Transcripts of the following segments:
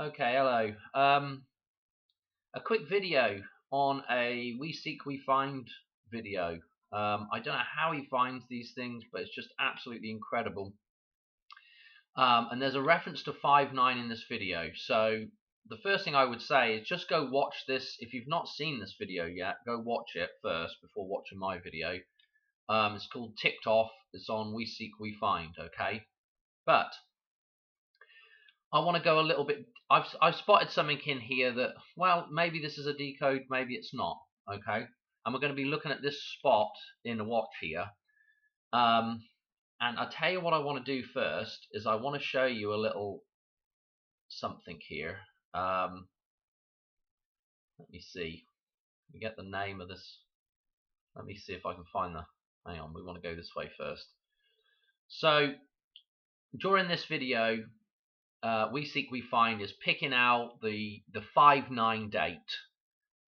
Okay, hello. A quick video on a We Seek We Find video. I don't know how he finds these things, but it's just absolutely incredible. And there's a reference to 5'9" in this video. So the first thing I would say is just go watch this. If you've not seen this video yet, go watch it first before watching my video. It's called Ticked Off. It's on We Seek We Find. Okay, but I want to go a little bit. I've spotted something in here that, well, maybe this is a decode, maybe it's not. Okay, and we're going to be looking at this spot in the watch here. And I'll tell you what I want to do first is I want to show you a little something here. Let me see. We get the name of this. Let me see if I can find the. Hang on, we want to go this way first. So during this video, We Seek We Find is picking out the 5'9" date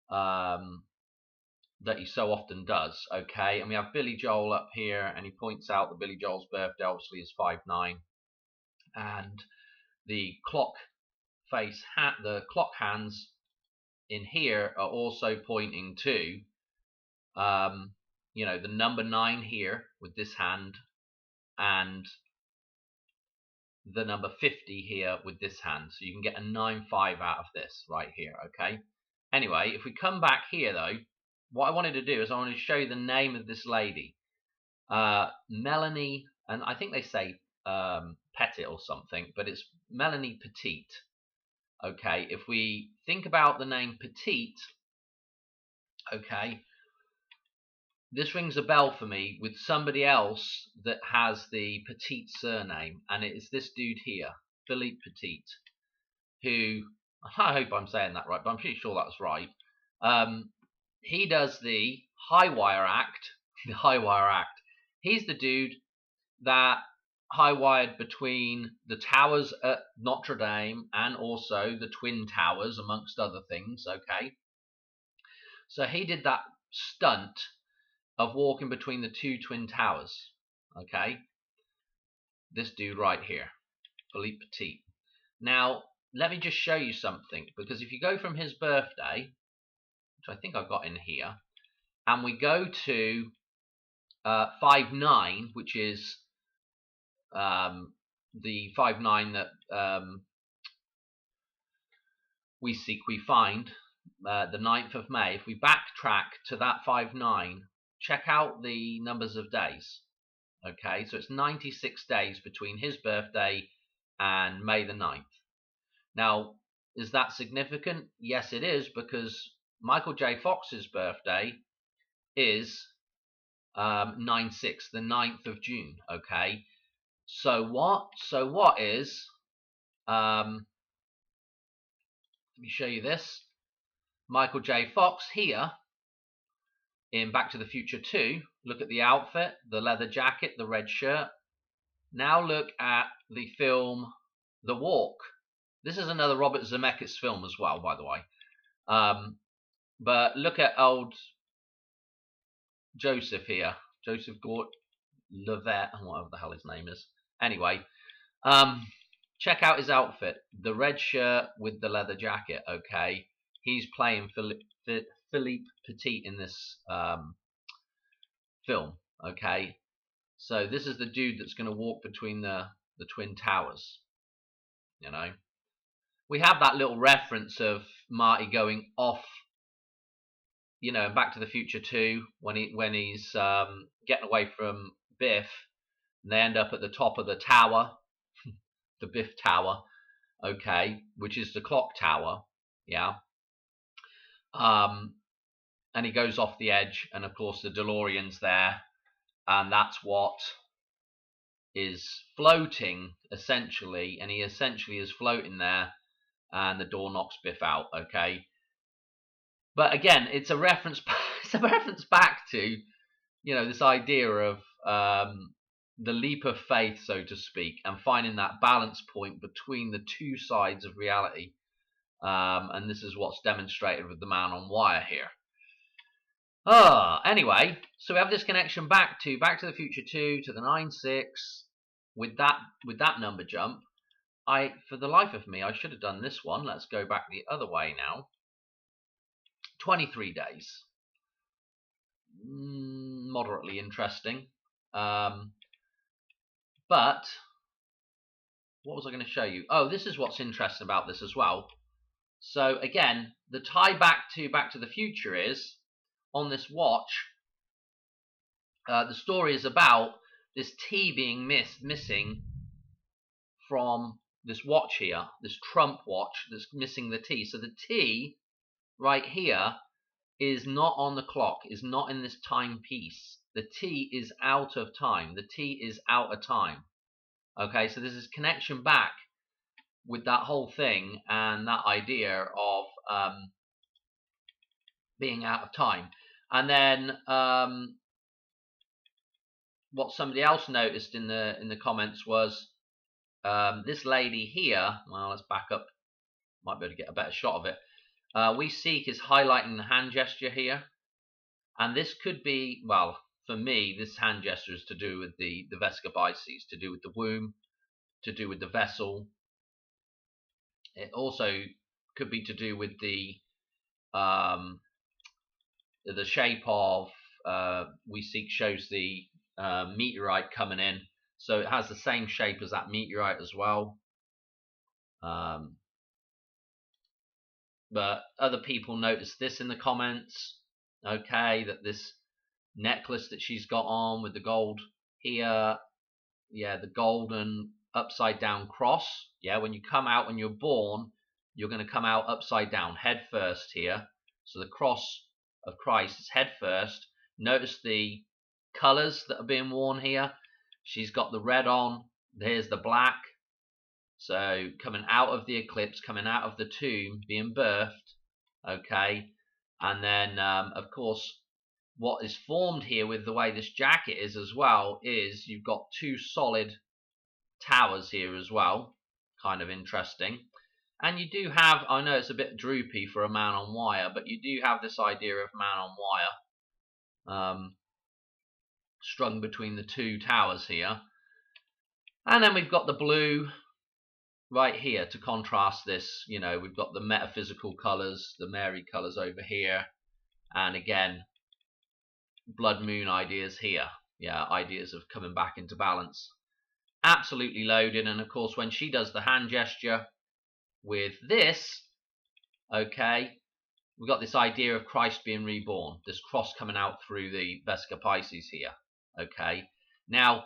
that he so often does. Okay, and we have Billy Joel up here, and he points out that Billy Joel's birthday obviously is 5'9", and the clock face the clock hands in here are also pointing to you know, the number 9 here with this hand, and the number 50 here with this hand. So you can get a 9-5 out of this right here. Okay, anyway, if we come back here though, what I wanted to do is I wanted to show you the name of this lady, Melanie, and I think they say Pettit or something, but it's Melanie Petit. Okay, if we think about the name Petit, okay, this rings a bell for me with somebody else that has the Petit surname, and it is this dude here, Philippe Petit, who, I hope I'm saying that right, but I'm pretty sure that's right. He does the High Wire Act. The High Wire Act. He's the dude that high wired between the towers at Notre Dame and also the Twin Towers, amongst other things. Okay, so he did that stunt of walking between the two Twin Towers. Okay, this dude right here, Philippe Petit. Now let me just show you something, because if you go from his birthday, which I think I've got in here, and we go to 5'9", which is the 5'9" that We Seek We Find, the 9th of May. If we backtrack to that 5'9", check out the numbers of days. Okay, so it's 96 days between his birthday and May the 9th. Now, is that significant? Yes, it is, because Michael J. Fox's birthday is 9/6, the 9th of June. Okay, so what is let me show you this. Michael J. Fox here in Back to the Future 2. Look at the outfit, the leather jacket, the red shirt. Now look at the film The Walk. This is another Robert Zemeckis film as well, by the way. But look at old Joseph here, Joseph Gordon-Levitt, whatever the hell his name is. Anyway, check out his outfit, the red shirt with the leather jacket. Okay, he's playing Philippe Petit in this film. Okay, so this is the dude that's going to walk between the Twin Towers. You know, we have that little reference of Marty going off, you know, in Back to the Future 2, when he's getting away from Biff, and they end up at the top of the tower, the Biff Tower, okay, which is the clock tower, yeah. And he goes off the edge, and of course the DeLorean's there, and that's what is floating essentially, and he essentially is floating there, and the door knocks Biff out. Okay, but again, it's a reference. It's a reference back to, you know, this idea of the leap of faith, so to speak, and finding that balance point between the two sides of reality. And this is what's demonstrated with the Man on Wire here. Anyway, so we have this connection back to the Future 2, to the 9/6, with that number jump. for the life of me, I should have done this one. Let's go back the other way now. 23 days. Moderately interesting. But what was I going to show you? Oh, this is what's interesting about this as well. So again, the tie back to Back to the Future is, on this watch, the story is about this T being missing from this watch here, this Trump watch that's missing the T. So the T right here is not on the clock, is not in this timepiece. The T is out of time. The T is out of time. Okay, so there's this connection back with that whole thing and that idea of being out of time. And then what somebody else noticed in the comments was this lady here. Well, let's back up. Might be able to get a better shot of it. We seek is highlighting the hand gesture here, and this could be, well, for me, this hand gesture is to do with the Vesica Pisces, to do with the womb, to do with the vessel. It also could be to do with the shape of we seek shows the meteorite coming in, so it has the same shape as that meteorite as well. But other people noticed this in the comments, okay, that this necklace that she's got on with the gold here, yeah, the golden upside down cross. Yeah, when you come out, when you're born, you're going to come out upside down, head first here. So the cross of Christ is head first. Notice the colors that are being worn here. She's got the red on, there's the black. So coming out of the eclipse, coming out of the tomb, being birthed, okay. And then, of course, what is formed here with the way this jacket is as well is you've got two solid towers here as well. Kind of interesting. And you do have, I know it's a bit droopy for a man on wire, but you do have this idea of man on wire strung between the two towers here. And then we've got the blue right here to contrast this. You know, we've got the metaphysical colors, the Mary colors over here, and again, blood moon ideas here. Yeah, ideas of coming back into balance. Absolutely loaded. And of course, when she does the hand gesture with this, okay, we've got this idea of Christ being reborn, this cross coming out through the Vesica Pisces here. Okay, now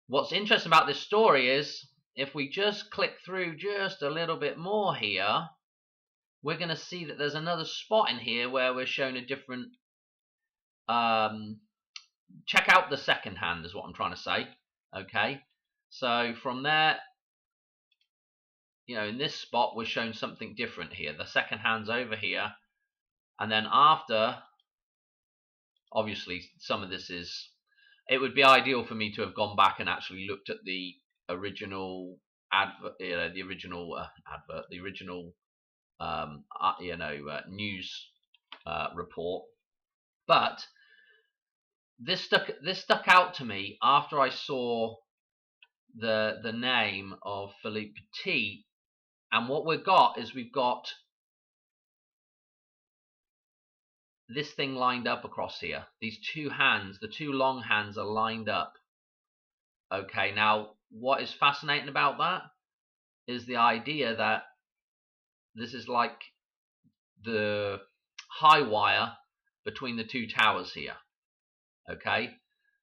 what's interesting about this story is if we just click through just a little bit more here, we're going to see that there's another spot in here where we're shown a different check out the second hand is what I'm trying to say. Okay, so from there, you know, in this spot we're shown something different here. The second hand's over here, and then after, obviously some of this is, it would be ideal for me to have gone back and actually looked at the original advert, you know, the original advert, the original you know, news report. But this stuck out to me after I saw the name of Philippe Petit, and what we've got is we've got this thing lined up across here. These two hands, the two long hands, are lined up. Okay, now what is fascinating about that is the idea that this is like the high wire between the two towers here. Okay,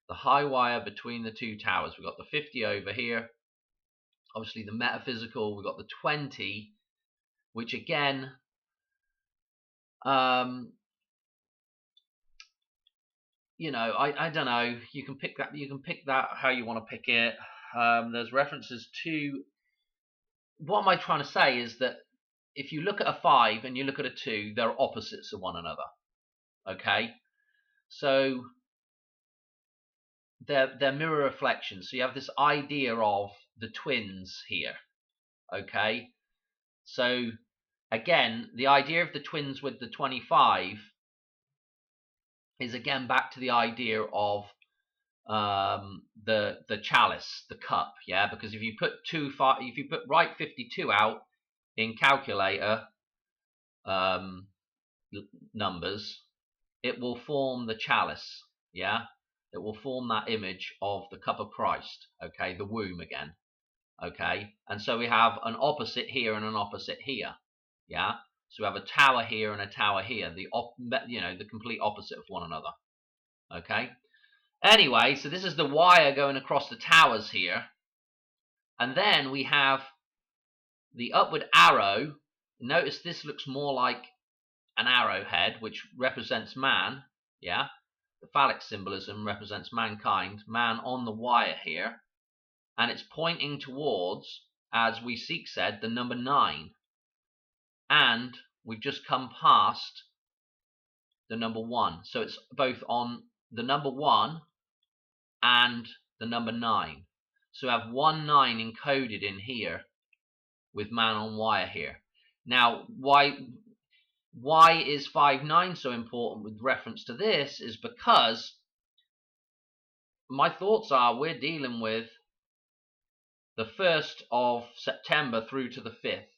the high wire between the two towers. We've got the 50 over here, obviously the metaphysical. We've got the 20, which again, you know, I don't know. You can pick that. You can pick that how you want to pick it. There's references to. What am I trying to say is that if you look at a 5 and you look at a 2, they're opposites of one another. Okay, so they're mirror reflections. So you have this idea of the twins here. Okay, so again, the idea of the twins with the 25 is again back to the idea of the chalice, the cup, yeah, because if you put write 52 out in calculator numbers, it will form the chalice, yeah, it will form that image of the cup of Christ, okay, the womb again, okay, and so we have an opposite here and an opposite here, yeah, so we have a tower here and a tower here, the complete opposite of one another, okay. Anyway, so this is the wire going across the towers here. And then we have the upward arrow. Notice this looks more like an arrowhead, which represents man. Yeah, the phallic symbolism represents mankind, man on the wire here. And it's pointing towards, as we said, the number 9. And we've just come past the number 1. So it's both on the number 1 and the number 9. So I have 1 9 encoded in here with man on wire here. Now, why is 5 9 so important with reference to this is because my thoughts are we're dealing with the 1st of September through to the 5th,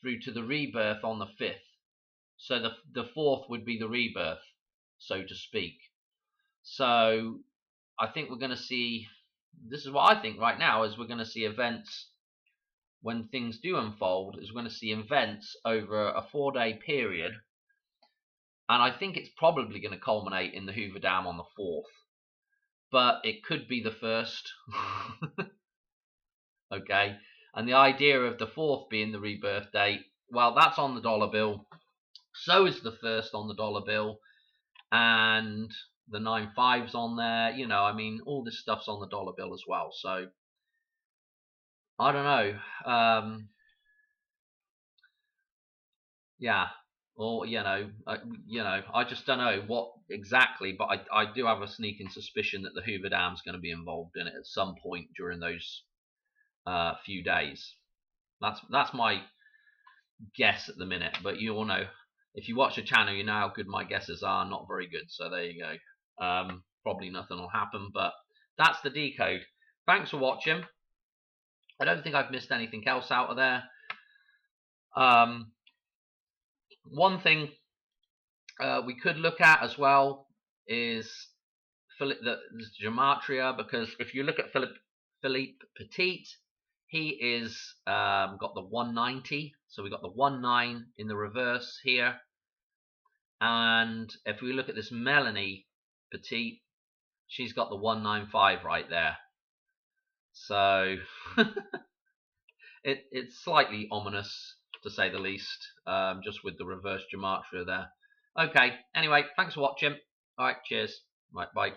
through to the rebirth on the 5th. So the 4th would be the rebirth, so to speak. So I think we're going to see, this is what I think right now, is we're going to see events, when things do unfold, is we're going to see events over a 4-day period. And I think it's probably going to culminate in the Hoover Dam on the 4th. But it could be the 1st. Okay. And the idea of the 4th being the rebirth date, well, that's on the dollar bill. So is the 1st on the dollar bill. And the 9/5's on there. You know, I mean, all this stuff's on the dollar bill as well. So I don't know. Yeah. Or I just don't know what exactly, but I do have a sneaking suspicion that the Hoover Dam's going to be involved in it at some point during those few days. That's my guess at the minute. But you all know, if you watch the channel, you know how good my guesses are. Not very good. So there you go. Probably nothing will happen, but that's the decode. Thanks for watching. I don't think I've missed anything else out of there. One thing we could look at as well is the gematria, because if you look at Philippe Petit, he is got the 190, so we got the 19 in the reverse here. And if we look at this Melanie Petit, she's got the 195 right there. So it's slightly ominous, to say the least, just with the reverse gematria there. Okay, anyway, thanks for watching. All right, cheers. Right, bye.